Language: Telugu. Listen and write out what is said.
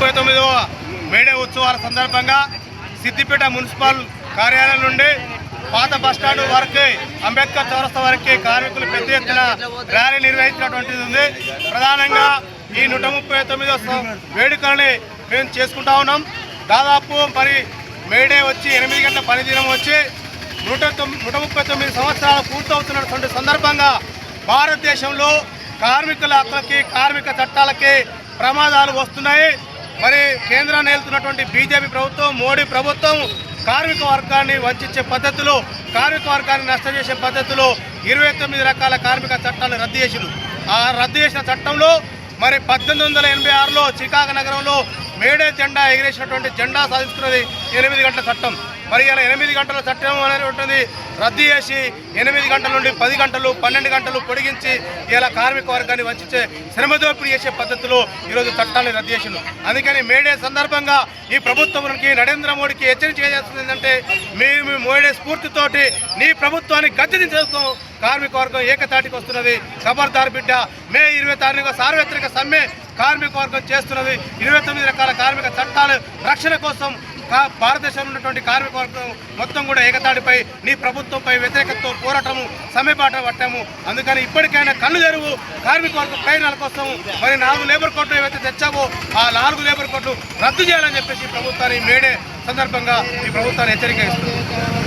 139వ మేడే ఉత్సవాల సందర్భంగా సిద్దిపేట మున్సిపల్ కార్యాలయం నుండి పాత బస్టాండ్ వరకు అంబేద్కర్ చౌరస్తా వరకు కార్మికులు పెద్ద ఎత్తున ర్యాలీ నిర్వహించినటువంటిది ఉంది. ప్రధానంగా ఈ 139వ వేడుకల్ని మేము చేసుకుంటా ఉన్నాం. దాదాపు మరి మేడే వచ్చి 8 గంటల పనిదినం వచ్చి 139 సంవత్సరాలు పూర్తవుతున్నటువంటి సందర్భంగా భారతదేశంలో కార్మికుల హక్కులకి కార్మిక చట్టాలకి ప్రమాదాలు వస్తున్నాయి. మరి కేంద్రాన్ని ఏలుతున్నటువంటి బీజేపీ ప్రభుత్వం, మోడీ ప్రభుత్వం కార్మిక వర్గాన్ని వంచే పద్ధతిలో, కార్మిక వర్గాన్ని నష్టం చేసే పద్ధతిలో 29 రకాల కార్మిక చట్టాలు రద్దు చేసిరు. ఆ రద్దు చేసిన చట్టంలో మరి 1886లో చికాగో నగరంలో మేడే జెండా ఎగిరేసినటువంటి జెండా సాధించుకున్నది 8 గంటల చట్టం. మరి ఇలా 8 గంటల చట్టం అనేటువంటిది రద్దు చేసి 8 గంటల నుండి 10 గంటలు 12 గంటలు పొడిగించి ఇలా కార్మిక వర్గాన్ని వంచే శ్రమదోపిడీ చేసే పద్ధతిలో ఈరోజు చట్టాన్ని రద్దు చేసిండు. అందుకని మేడే సందర్భంగా ఈ ప్రభుత్వానికి నరేంద్ర మోడీకి హెచ్చరిక చేయాల్సింది ఏంటంటే, మేము మేడే స్ఫూర్తితోటి నీ ప్రభుత్వాన్ని గద్దెదించేస్తాం. కార్మిక వర్గం ఏకతాటికి వస్తున్నది. ఖబర్దార్ బిడ్డ, మే 20 తారీఖు సార్వత్రిక సమ్మె కార్మిక వర్గం చేస్తున్నది. 29 రకాల కార్మిక చట్టాల రక్షణ కోసం భారతదేశంలో ఉన్నటువంటి కార్మిక వర్గం మొత్తం కూడా ఏకతాటిపై నీ ప్రభుత్వంపై వ్యతిరేకతతో పోరాటము సమ్మెబాట పట్టాము. అందుకని ఇప్పటికైనా కళ్ళు తెరువు. కార్మిక వర్గ ప్రయోజనాల కోసం మరి 4 లేబర్ కోడ్లు ఏవైతే తెచ్చావో ఆ 4 లేబర్ కోడ్లు రద్దు చేయాలని చెప్పేసి ప్రభుత్వాన్ని మేడే సందర్భంగా ఈ ప్రభుత్వాన్ని హెచ్చరిక ఇస్తుంది.